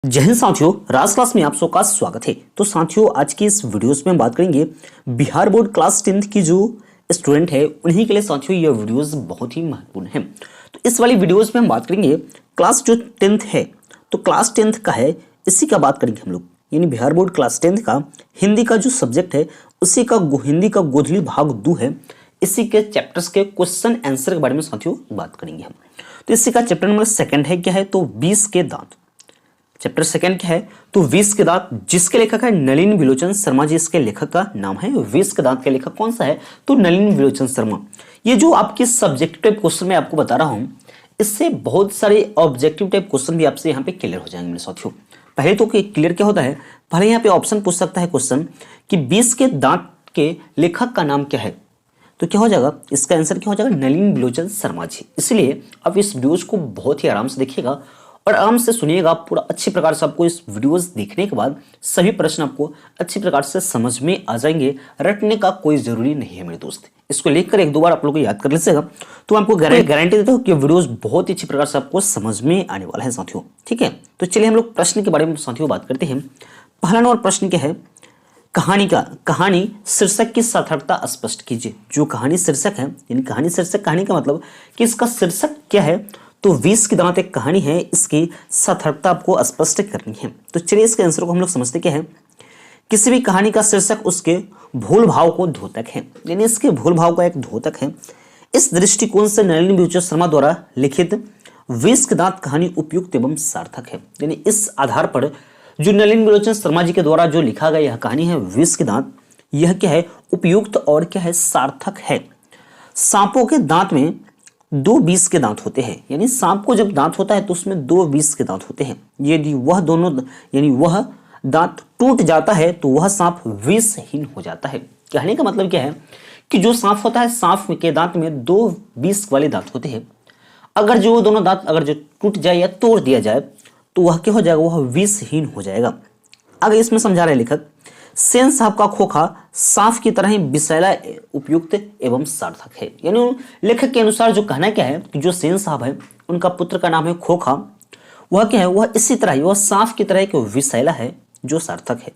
जय हिंद साथियों, राज क्लास में आप सबका स्वागत है। तो साथियों, आज की इस वीडियोस में हम बात करेंगे बिहार बोर्ड क्लास 10th की जो स्टूडेंट है उन्हीं के लिए। साथियों, ये वीडियोस बहुत ही महत्वपूर्ण है। तो इस वाली वीडियोस में हम बात करेंगे क्लास जो 10th है, तो क्लास 10th का है, इसी का बात करेंगे हम लोग। यानी बिहार बोर्ड क्लास 10th का हिंदी का जो सब्जेक्ट है उसी का हिंदी का गोधली भाग 2 है। इसी के चैप्टर्स के क्वेश्चन आंसर के बारे में साथियों बात करेंगे हम। तो इसी का चैप्टर नंबर 2 है, क्या है तो 20 के दांत। चैप्टर 2 क्या है तो 20 के दांत, जिसके लेखक है नलिन विलोचन शर्मा जी। इसके लेखक का नाम है 20 के दांत के लेखक कौन सा है तो नलिन विलोचन शर्मा। ये जो आपके सब्जेक्टिव टाइप क्वेश्चन मैं आपको बता रहा हूं, इससे बहुत सारे ऑब्जेक्टिव टाइप क्वेश्चन भी आपसे यहाँ पे क्लियर हो जाएंगे मेरे साथियों। पहले तो क्लियर क्या होता है, पहले यहाँ पे ऑप्शन पूछ सकता है क्वेश्चन कि 20 के दांत के लेखक का नाम क्या है, तो क्या हो जाएगा, इसका आंसर क्या हो जाएगा, नलिन विलोचन शर्मा जी। इसलिए आप इस वीडियोस को बहुत ही आराम से देखिएगा और आराम से सुनिएगा पूरा अच्छी प्रकार से। आपको इस वीडियोस देखने के बाद सभी प्रश्न आपको अच्छी प्रकार से समझ में आ जाएंगे। रटने का कोई जरूरी नहीं है मेरे दोस्त। इसको लेकर एक दो बार आप लोग को याद कर लीजिएगा, तो आपको गारंटी देता हूँ कि वीडियोस बहुत ही अच्छी प्रकार से आपको समझ में आने वाला है साथियों। ठीक है, तो चलिए हम लोग प्रश्न के बारे में साथियों बात करते हैं। पहला नंबर प्रश्न क्या है, कहानी शीर्षक की सार्थकता स्पष्ट कीजिए। जो कहानी शीर्षक है, यानी कहानी शीर्षक, कहानी का मतलब कि इसका शीर्षक क्या है, तो 20 के दांत एक कहानी है, इसकी सार्थकता आपको स्पष्ट करनी है। तो चलिए इसके आंसर को हम लोग समझते क्या है। किसी भी कहानी का शीर्षक उसके भूल भाव को द्योतक है, यानी इसके भूल भाव का एक द्योतक है। इस दृष्टिकोण से नलिन विलोचन शर्मा द्वारा लिखित 20 के दांत कहानी उपयुक्त एवं सार्थक है। यानी इस आधार पर जो नलिन विलोचन शर्मा जी के द्वारा जो लिखा गया यह कहानी है 20 के दांत, यह क्या है, उपयुक्त और क्या है, सार्थक है। सांपों के दांत में 2 20 के दांत होते हैं, यानी सांप को जब दांत होता है तो उसमें 2 20 के दांत होते हैं। यदि वह दोनों यानी वह दांत टूट जाता है तो वह सांप विषहीन हो जाता है। कहने का मतलब क्या है कि जो सांप होता है, सांप के दांत में 2 20 वाले दांत होते हैं। अगर जो दोनों दांत अगर जो टूट जाए या तोड़ दिया जाए तो वह क्या हो जाएगा, वह विषहीन हो जाएगा। अगर इसमें समझा रहे लेखक, सेन साहब का खोखा सांप की तरह ही विषैला उपयुक्त एवं सार्थक है। यानी लेखक के अनुसार जो कहना क्या है कि जो सेन साहब है उनका पुत्र का नाम है खोखा, वह क्या है, वह इसी तरह ही, वह सांप की तरह एक विषैला है जो सार्थक है।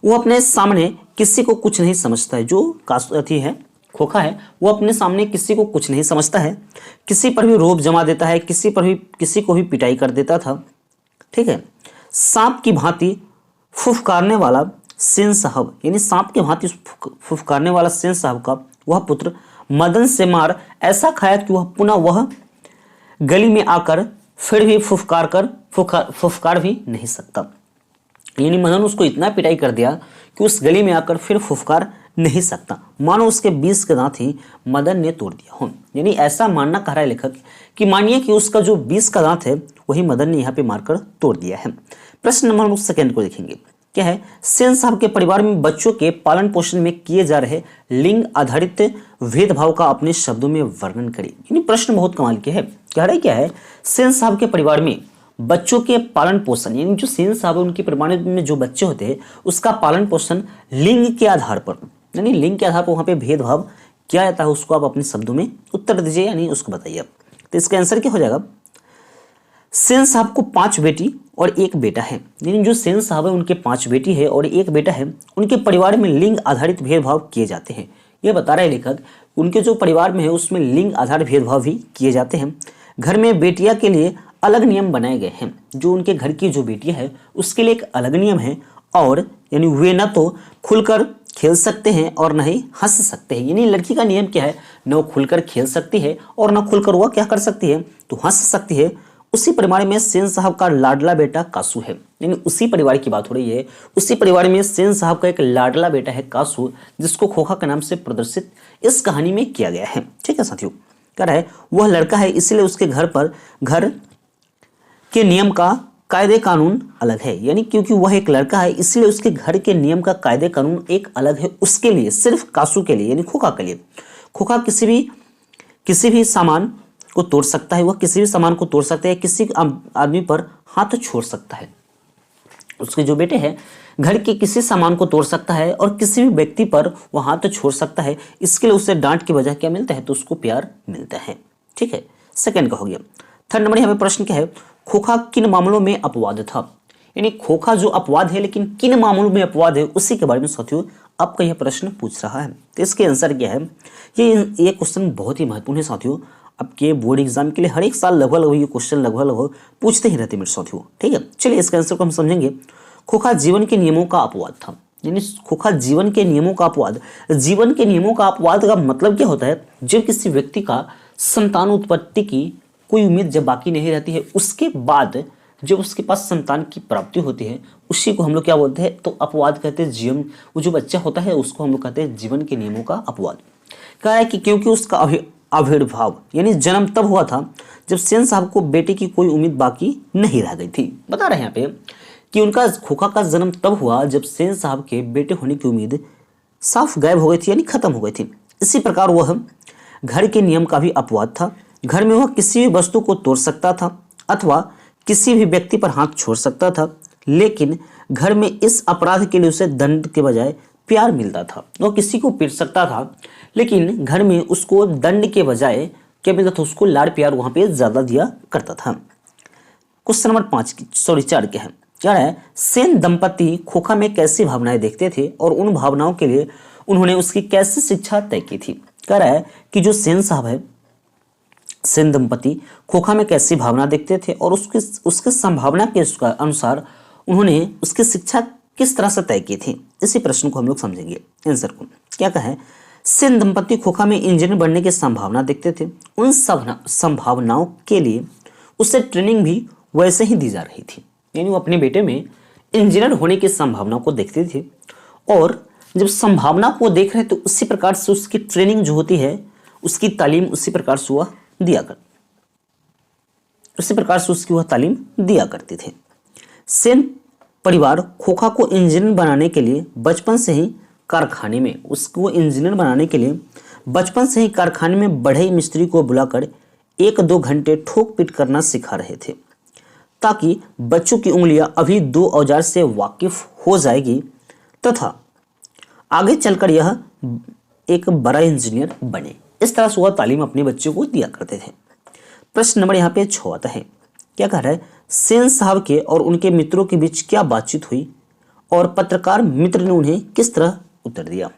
वह अपने सामने किसी को कुछ नहीं समझता है। जो कासुअथी है, खोखा है, वो अपने सामने किसी को कुछ नहीं समझता है, किसी पर भी रोब जमा देता है, किसी को भी पिटाई कर देता था। ठीक है, सांप की भांति फुफकारने वाला सेन साहब, यानी सांप के भांति फुफकारने वाला सेन साहब का वह पुत्र मदन से मार ऐसा खाया कि वह पुनः वह गली में आकर फिर भी फुफकार भी नहीं सकता। यानी मदन उसको इतना पिटाई कर दिया कि उस गली में आकर फिर फुफकार नहीं सकता, मानो उसके 20 के दांत ही मदन ने तोड़ दिया हो। यानी ऐसा मानना कह रहा है लेखक कि मानिए कि उसका जो 20 का दांत है वही मदन ने यहाँ पे मारकर तोड़ दिया है। प्रश्न नंबर 2 को देखेंगे, क्या है, सेन साहब के परिवार में बच्चों के पालन पोषण में किए जा रहे लिंग आधारित भेदभाव का अपने शब्दों में वर्णन करें। यानी प्रश्न बहुत कमाल के है। कह रहे क्या है, सेन साहब के परिवार में बच्चों के पालन पोषण, यानी जो सेन साहब है उनके परिवार में जो बच्चे होते हैं उसका पालन पोषण लिंग के आधार पर, यानी लिंग के आधार पर वहां पे भेदभाव किया जाता है, उसको आप अपने शब्दों में उत्तर दीजिए, यानी उसको बताइए आप। तो इसका आंसर क्या हो जाएगा, सेन साहब को 5 बेटी और 1 बेटा है। यानी जो सेन साहब है उनके 5 बेटी है और 1 बेटा है। उनके परिवार में लिंग आधारित भेदभाव किए जाते हैं। यह बता रहे लेखक, उनके जो परिवार में है उसमें लिंग आधारित भेदभाव भी किए जाते हैं। घर में बेटियां के लिए अलग नियम बनाए गए हैं। जो उनके घर की जो बेटियां है उसके लिए एक अलग नियम है, और यानी वे न तो खुलकर खेल सकते हैं और न ही हंस सकते हैं। यानी लड़की का नियम क्या है, न वो खुलकर खेल सकती है और न खुलकर वह क्या कर सकती है, तो हंस सकती है। उसी परिवार में सेन साहब का लाडला बेटा कासू है। यानी उसी परिवार की बात हो रही है, उसी परिवार में सेन साहब का एक लाडला बेटा है कासू, जिसको खोखा के नाम से प्रदर्शित इस कहानी में किया गया है। ठीक है साथियों, कह रहा है वह लड़का है इसलिए उसके घर के नियम का कायदे कानून अलग है। यानी क्योंकि वह एक लड़का है इसलिए उसके घर के नियम का कायदे कानून एक अलग है उसके लिए, सिर्फ कासू के लिए, यानी खोखा के लिए। खोखा किसी भी सामान को तोड़ सकता है, वह किसी भी सामान को तोड़ सकता है, किसी आदमी पर हाथ छोड़ सकता है। उसके जो बेटे हैं घर के किसी सामान को तोड़ सकता है और किसी भी व्यक्ति पर वह हाथ छोड़ सकता है। इसके लिए उसे डांट की वजह क्या मिलता है, तो उसको प्यार मिलता है। ठीक है, सेकंड का हो गया। थर्ड नंबर यहाँ पे प्रश्न क्या है, खोखा किन मामलों में अपवाद था। यानी खोखा जो अपवाद है, लेकिन किन मामलों में अपवाद है उसी के बारे में साथियों आपका यह प्रश्न पूछ रहा है। तो इसके आंसर क्या है, ये क्वेश्चन बहुत ही महत्वपूर्ण है साथियों। आपके बोर्ड एग्जाम के लिए हर एक साल लगभग ये क्वेश्चन लगभग पूछते ही रहते मेरे साथियों। ठीक है, चलिए इसका आंसर को हम समझेंगे। खोखा जीवन के नियमों का अपवाद था, यानी खोखा जीवन के नियमों का अपवाद। जीवन के नियमों का अपवाद का मतलब क्या होता है, जब किसी व्यक्ति का संतान उत्पत्ति की कोई उम्मीद जब बाकी नहीं रहती है, उसके बाद जब उसके पास संतान की प्राप्ति होती है, उसी को हम लोग क्या बोलते हैं, तो अपवाद कहते हैं। जीवन, वो जो बच्चा होता है उसको हम लोग कहते हैं जीवन के नियमों का अपवाद। कहा है कि क्योंकि उसका आविर्भाव यानी जन्म तब हुआ था जब सेन साहब को बेटे की कोई उम्मीद बाकी नहीं रह गई थी। बता रहे हैं यहाँ पे कि उनका खोखा का जन्म तब हुआ जब सेन साहब के बेटे होने की उम्मीद साफ गायब हो गई थी, यानी खत्म हो गई थी। इसी प्रकार वह घर के नियम का भी अपवाद था। घर में वह किसी भी वस्तु को तोड़ सकता था अथवा किसी भी व्यक्ति पर हाथ छोड़ सकता था, लेकिन घर में इस अपराध के लिए उसे दंड के बजाय प्यार मिलता था। वो किसी को पीट सकता था, लेकिन घर में उसको दंड के बजाय क्या मिलता था, उसको लाड़ प्यार वहां पे ज्यादा दिया करता था। क्वेश्चन नंबर 4 क्या है, क्या है, सेन दंपति खोखा में कैसी भावनाएं देखते थे और उन भावनाओं के लिए उन्होंने उसकी कैसे शिक्षा तय की थी। कह रहा है कि जो सेन साहब है, सेन दंपति खोखा में कैसी भावना देखते थे और उसके संभावना के अनुसार उन्होंने उसकी शिक्षा किस तरह से तय की थी। इसी प्रश्न को हम लोग समझेंगे आंसर को। क्या कहा है, सेन दंपति खोखा में इंजीनियर बनने की संभावना देखते थे। उन संभावनाओं के लिए उसे ट्रेनिंग भी वैसे ही दी जा रही थी, यानी वो अपने बेटे में इंजीनियर होने की संभावना को देखते थे, और जब संभावना को देख रहे तो उसी प्रकार से उसकी ट्रेनिंग जो होती है, उसकी तालीम उसी प्रकार से वह तालीम दिया करते थे। सेन परिवार खोखा को इंजीनियर बनाने के लिए बचपन से ही कारखाने में बढ़ई मिस्त्री को बुलाकर 1-2 घंटे ठोक पीट करना सिखा रहे थे, ताकि बच्चों की उंगलियां अभी 2 औजार से वाकिफ हो जाएगी तथा आगे चलकर यह एक बड़ा इंजीनियर बने। इस तरह से वह तालीम अपने बच्चों को दिया करते थे। प्रश्न नंबर यहाँ पे 6 आता है। क्या कह रहा है, सेन साहब के और उनके मित्रों के बीच क्या बातचीत हुई और पत्रकार मित्र ने उन्हें किस तरह उत्तर दिया।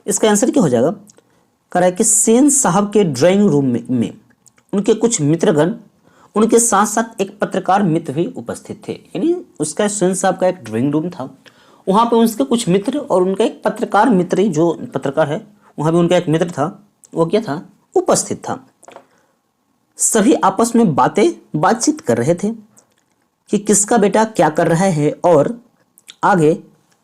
इसका आंसर क्या हो जाएगा, कह रहा है कि सेन साहब के ड्राइंग रूम में उनके कुछ मित्रगण, उनके साथ साथ एक पत्रकार मित्र भी उपस्थित थे। यानी उसका सेन साहब का एक ड्राइंग रूम था, वहाँ पे उसके कुछ मित्र और उनका एक पत्रकार मित्र, जो पत्रकार है वहाँ पे उनका एक मित्र था, वो क्या था, उपस्थित था। सभी आपस में बातचीत कर रहे थे कि किसका बेटा क्या कर रहा है और आगे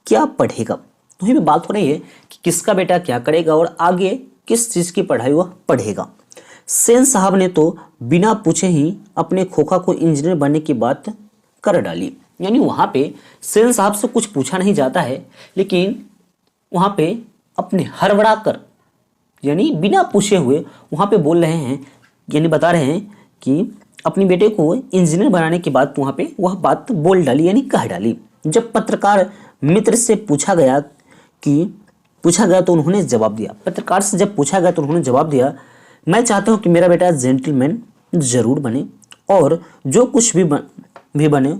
क्या पढ़ेगा। तो ये भी बात हो रही है कि किसका बेटा क्या करेगा और आगे किस चीज की पढ़ाई वह पढ़ेगा। सेन साहब ने तो बिना पूछे ही अपने खोखा को इंजीनियर बनने की बात कर डाली। यानी वहां पे सेन साहब से कुछ पूछा नहीं जाता है, लेकिन वहां पे अपने हड़बड़ा कर, यानी बिना पूछे हुए वहां पे बोल रहे हैं, यानी बता रहे हैं कि अपने बेटे को इंजीनियर बनाने की बात वहां पे वह बात बोल डाली, यानी कह डाली। जब पत्रकार मित्र से पूछा गया तो उन्होंने जवाब दिया। पत्रकार से जब पूछा गया तो उन्होंने जवाब दिया, मैं चाहता हूं कि मेरा बेटा जेंटलमैन जरूर बने और जो कुछ भी बने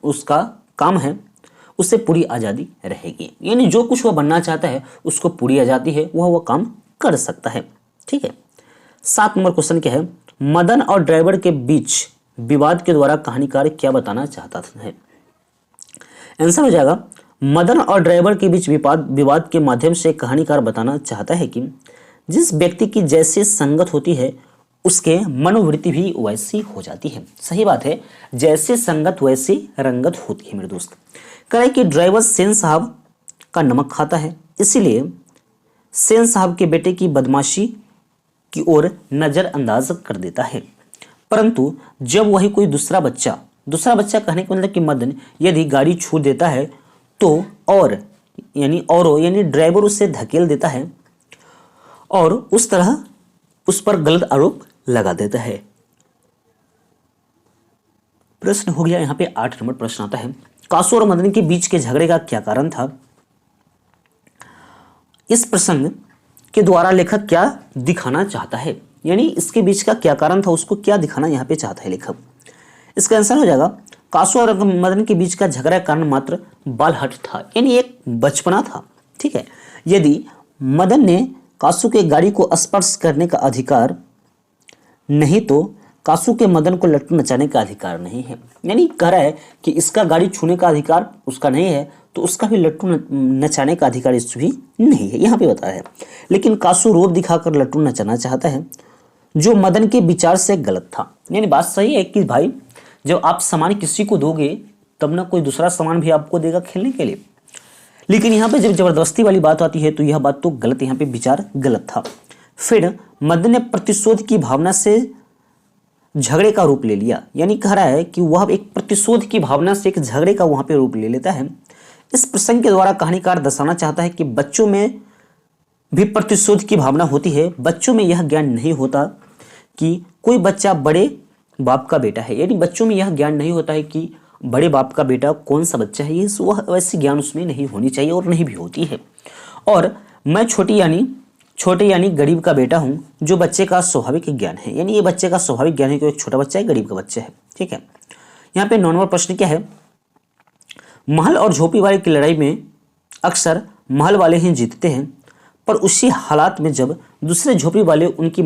उसका काम है, उससे पूरी आज़ादी रहेगी। यानी जो कुछ वह बनना चाहता है उसको पूरी आज़ादी है, वह काम कर सकता है। ठीक है। 7 नंबर क्वेश्चन क्या है, मदन और ड्राइवर के बीच विवाद के द्वारा कहानीकार क्या बताना चाहता है। आंसर हो जाएगा, मदन और ड्राइवर के बीच विवाद के माध्यम से कहानीकार बताना चाहता है कि जिस व्यक्ति की जैसी संगत होती है उसके मनोवृत्ति भी वैसी हो जाती है। सही बात है, जैसी संगत वैसी रंगत होती है मेरे दोस्त। कहे कि ड्राइवर सेन साहब का नमक खाता है, इसीलिए सेन साहब के बेटे की बदमाशी की ओर नजरअंदाज कर देता है, परंतु जब वही कोई दूसरा बच्चा कहने का मतलब कि मदन यदि गाड़ी छू देता है तो यानी ड्राइवर उसे धकेल देता है और उस तरह उस पर गलत आरोप लगा देता है। प्रश्न हो गया यहाँ पे 8 नंबर प्रश्न आता है, कासू और मदन के बीच के झगड़े का क्या कारण था। इस प्रसंग के द्वारा लेखक क्या दिखाना चाहता है, यानी इसके बीच का क्या कारण था, उसको क्या दिखाना यहाँ पे चाहता है लेखक। इसका आंसर हो जाएगा, कासू और मदन के बीच का झगड़ा का कारण मात्र बालहट था, यानी एक बचपना था। ठीक है, यदि मदन ने कासू के गाड़ी को स्पर्श करने का अधिकार नहीं तो कासू के मदन को लट्टू नचाने का अधिकार नहीं है। यानी कह रहा है कि इसका गाड़ी छूने का अधिकार उसका नहीं है तो उसका भी लट्टू नचाने का अधिकार इससे भी नहीं है, यहाँ पे बताया है। लेकिन कासू रोब दिखाकर लट्टू नचाना चाहता है, जो मदन के विचार से गलत था। यानी बात सही है कि भाई जब आप सामान किसी को दोगे तब ना कोई दूसरा सामान भी आपको देगा खेलने के लिए, लेकिन यहाँ पे जब जबरदस्ती वाली बात आती है तो यह बात तो गलत, यहाँ पे विचार गलत था। फिर मदन ने प्रतिशोध की भावना से झगड़े का रूप ले लिया। यानी कह रहा है कि वह एक प्रतिशोध की भावना से एक झगड़े का वहां पे रूप ले लेता है। इस प्रसंग के द्वारा कहानीकार दर्शाना चाहता है कि बच्चों में भी प्रतिशोध की भावना होती है। बच्चों में यह ज्ञान नहीं होता कि कोई बच्चा बड़े बाप का बेटा है, यानी बच्चों में यह ज्ञान नहीं होता है कि बड़े बाप का बेटा कौन सा बच्चा है, ये वह वैसी ज्ञान उसमें नहीं होनी चाहिए और नहीं भी होती है। और मैं छोटे यानी गरीब का बेटा हूं, जो बच्चे का स्वाभाविक ज्ञान है। यानी ये बच्चे का स्वाभाविक ज्ञान है कि एक छोटा बच्चा है, गरीब का बच्चा है। ठीक है, यहाँ पे 9 नंबर प्रश्न क्या है, महल और झोपड़ी वाले की लड़ाई में अक्सर महल वाले ही जीतते हैं, पर उसी हालात में जब दूसरे झोपड़ी वाले उनकी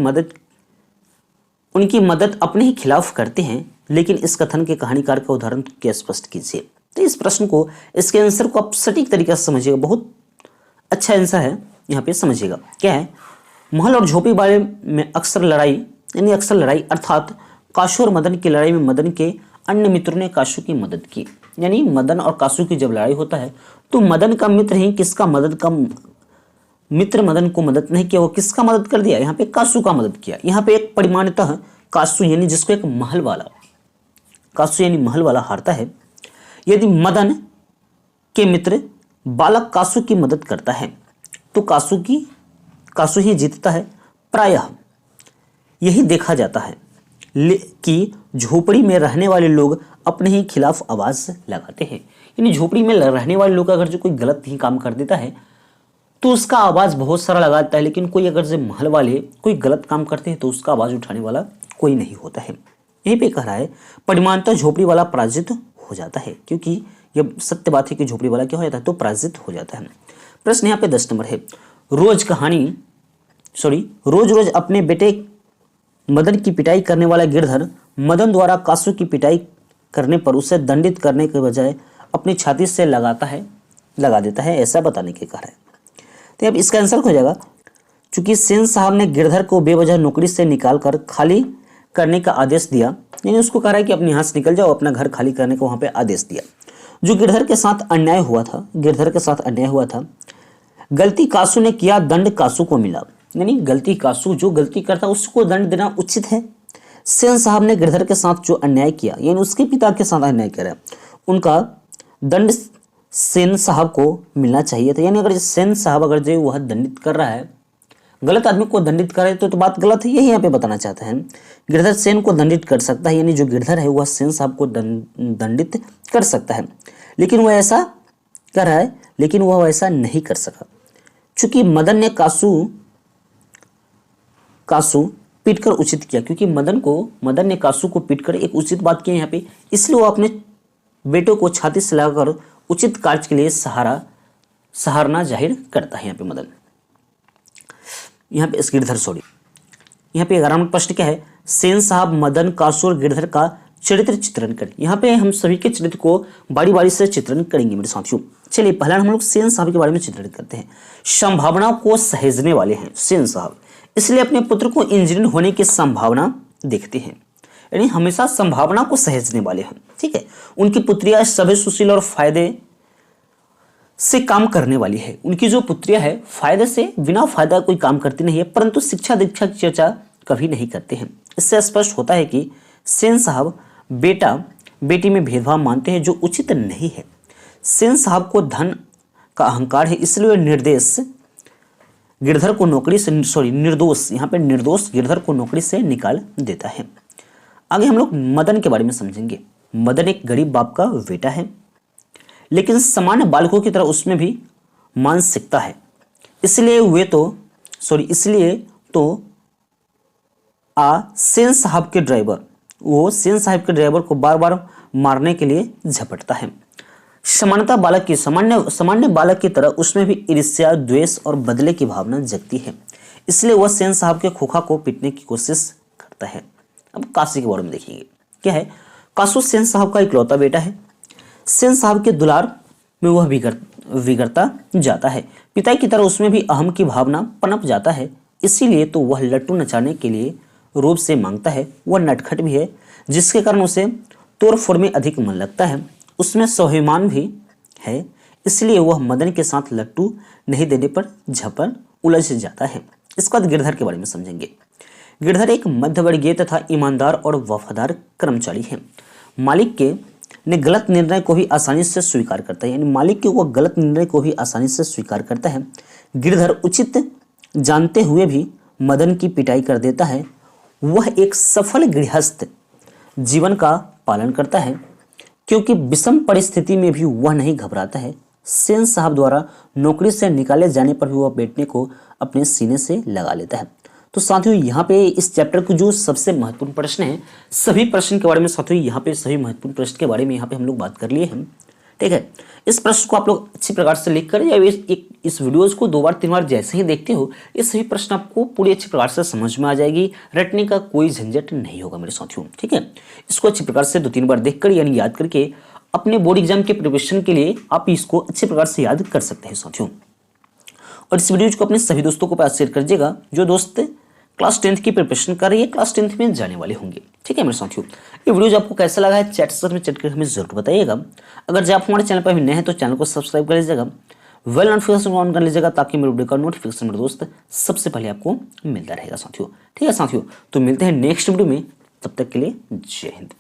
मदद अपने ही खिलाफ करते हैं। लेकिन इस कथन के कहानीकार का उदाहरण क्या स्पष्ट कीजिए। तो इस प्रश्न को, इसके आंसर को आप सटीक तरीके से समझिएगा, बहुत अच्छा आंसर है, यहाँ पे समझिएगा क्या है। महल और झोपड़ी वाले में अक्सर लड़ाई अर्थात कासू और मदन की लड़ाई में मदन के अन्य मित्रों ने कासू की मदद की। यानी मदन और कासू की जब लड़ाई होता है तो मदन का मित्र ही मित्र मदन को मदद नहीं किया, वो किसका मदद कर दिया, यहाँ पे कासू का मदद किया। यहाँ पे एक परिमाणतः कासू यानी जिसको एक कासू यानी महल वाला हारता है यदि मदन के मित्र बालक कासू की मदद करता है तो कासू ही जीतता है। प्रायः यही देखा जाता है कि झोपड़ी में रहने वाले लोग अपने ही खिलाफ आवाज लगाते हैं। यानी झोपड़ी में रहने वाले लोग अगर जो कोई गलत ही काम कर देता है तो उसका आवाज बहुत सारा लगाता है, लेकिन कोई अगर जो महल वाले कोई गलत काम करते हैं तो उसका आवाज उठाने वाला कोई नहीं होता है। यहीं पे कह रहा है परिमाणतः झोपड़ी वाला पराजित हो जाता है, क्योंकि यह सत्य बात है कि झोपड़ी वाला क्या हो जाता है तो पराजित हो जाता है। प्रश्न यहाँ पे 10 नंबर है, रोज रोज अपने बेटे मदन की पिटाई करने वाला गिरधर मदन द्वारा कासू की पिटाई करने पर उसे दंडित करने के बजाय अपनी छाती से लगा देता है, ऐसा बताने के कह रहा है। तो अब इसका आंसर हो जाएगा, चूंकि सेन साहब ने गिरधर को बेवजह नौकरी से निकालकर खाली करने का आदेश दिया, यानी उसको कह रहा है कि अपने यहाँ से निकल जाओ, अपना घर खाली करने का वहां पे आदेश दिया। जो गिरधर के साथ अन्याय हुआ था, गलती कासू ने किया, दंड कासू को मिला। यानी कासू जो गलती करता उसको दंड देना उचित है। सेन साहब ने गिरधर के साथ जो अन्याय किया, यानी उसके पिता के साथ अन्याय किया, उनका दंड सेन साहब को मिलना चाहिए था। यानी अगर सेन साहब अगर जो वह दंडित कर रहा है, गलत आदमी को दंडित कर रहे तो बात गलत है, यही यहाँ पे बताना चाहते हैं। गिरधर सेन को दंडित कर सकता है, यानी जो गिरधर है वह सेन साहब को दंडित कर सकता है, लेकिन वह ऐसा कर रहा है, लेकिन वह वैसा नहीं कर सका। चूंकि मदन ने कासू पीटकर उचित किया, क्योंकि मदन ने कासू को पीटकर एक उचित बात की यहाँ पे, इसलिए वो अपने बेटों को छाती से लगाकर उचित कार्य के लिए सहारना जाहिर करता है। यहाँ पे मदन, यहाँ पे गिरधर यहाँ पे 11 नंबर प्रश्न क्या है, सेन साहब मदन कासू और गिरधर का चरित्र चित्रण करें। यहाँ पे हम सभी के चरित्र को बारी बारी से चित्रण करेंगे मेरे साथियों। चलिए पहला हम लोग सेन साहब के बारे में चित्रण करते हैं। संभावना को सहेजने वाले हैं सेन साहब, इसलिए अपने पुत्र को इंजीनियर होने की संभावना देखते हैं, यानी हमेशा संभावना को सहेजने वाले हैं। ठीक है, उनकी पुत्रियां सभ्य सुशील और फायदे से काम करने वाली है। उनकी जो पुत्रियां है फायदे से बिना फायदा कोई काम करती नहीं है, परंतु शिक्षा दीक्षा की चर्चा कभी नहीं करते हैं। इससे स्पष्ट होता है कि सेन साहब बेटा बेटी में भेदभाव मानते हैं, जो उचित नहीं है। सेन साहब को धन का अहंकार है, इसलिए निर्दोष गिरधर को नौकरी से निकाल देता है। आगे हम लोग मदन के बारे में समझेंगे। मदन एक गरीब बाप का बेटा है, लेकिन सामान्य बालकों की तरह उसमें भी मानसिकता है, इसलिए सेन साहब के ड्राइवर को बार बार मारने के लिए झपटता है। सामान्यतः बालक की सामान्य बालक की तरह उसमें भी ईर्ष्या, द्वेष और बदले की भावना जगती है, इसलिए वह सेन साहब के खोखा को पीटने की कोशिश करता है। अब काशी के बारे में देखेंगे। क्या है? कासू सेन साहब का इकलौता बेटा है। सेन साहब के दुलार में वह बिगड़ता जाता है। पिता की तरह उसमें भी अहम की भावना पनप जाता है, इसीलिए तो वह लट्टू नचाने के लिए रूप से मांगता है। वह नटखट भी है, जिसके कारण उसे तोड़फोड़ में अधिक मन लगता है। उसमें स्वाभिमान भी है, इसलिए वह मदन के साथ लट्टू नहीं देने पर झपड़ उलझ जाता है। इसके बाद गिरधर के बारे में समझेंगे। गिरधर एक मध्यवर्गीय तथा ईमानदार और वफादार कर्मचारी है। मालिक के ने गलत निर्णय को भी आसानी से स्वीकार करता है, यानी मालिक के वो गलत निर्णय को भी आसानी से स्वीकार करता है। गिरधर उचित जानते हुए भी मदन की पिटाई कर देता है। वह एक सफल गृहस्थ जीवन का पालन करता है, क्योंकि विषम परिस्थिति में भी वह नहीं घबराता है। सेन साहब द्वारा नौकरी से निकाले जाने पर भी वह बेटे को अपने सीने से लगा लेता है। तो साथियों, यहाँ पे इस चैप्टर को जो सबसे महत्वपूर्ण प्रश्न है, सभी प्रश्न के बारे में साथियों यहाँ पे सभी महत्वपूर्ण प्रश्न के बारे में यहाँ पे हम लोग बात कर लिए हैं। ठीक है, इस प्रश्न को आप लोग अच्छी प्रकार से लिख कर या इस वीडियोज को 2 बार 3 बार जैसे ही देखते हो, ये सभी प्रश्न आपको पूरी अच्छी प्रकार से समझ में आ जाएगी। रटने का कोई झंझट नहीं होगा मेरे साथियों। ठीक है, इसको अच्छी प्रकार से 2-3 बार देखकर यानी याद करके अपने बोर्ड एग्जाम के प्रिपरेशन के लिए आप इसको अच्छे प्रकार से याद कर सकते हैं साथियों। और इस वीडियो को अपने सभी दोस्तों को पास शेयर कर दीजिएगा जो दोस्त क्लास 10th की प्रिपरेशन कर रही है, क्लास 10th में जाने वाले होंगे। ठीक है मेरे साथियों, ये वीडियो आपको कैसा लगा है चैट सेक्शन में चैट कर हमें जरूर बताइएगा। अगर जब आप हमारे चैनल पर भी नए हैं तो चैनल को सब्सक्राइब कर लीजिएगा, वेल नोटिफिकेशन ऑन कर लीजिएगा, ताकि मेरे वीडियो का नोटिफिकेशन मेरे दोस्त सबसे पहले आपको मिलता रहेगा साथियों। ठीक है साथियों, तो मिलते हैं नेक्स्ट वीडियो में, तब तक के लिए जय हिंद।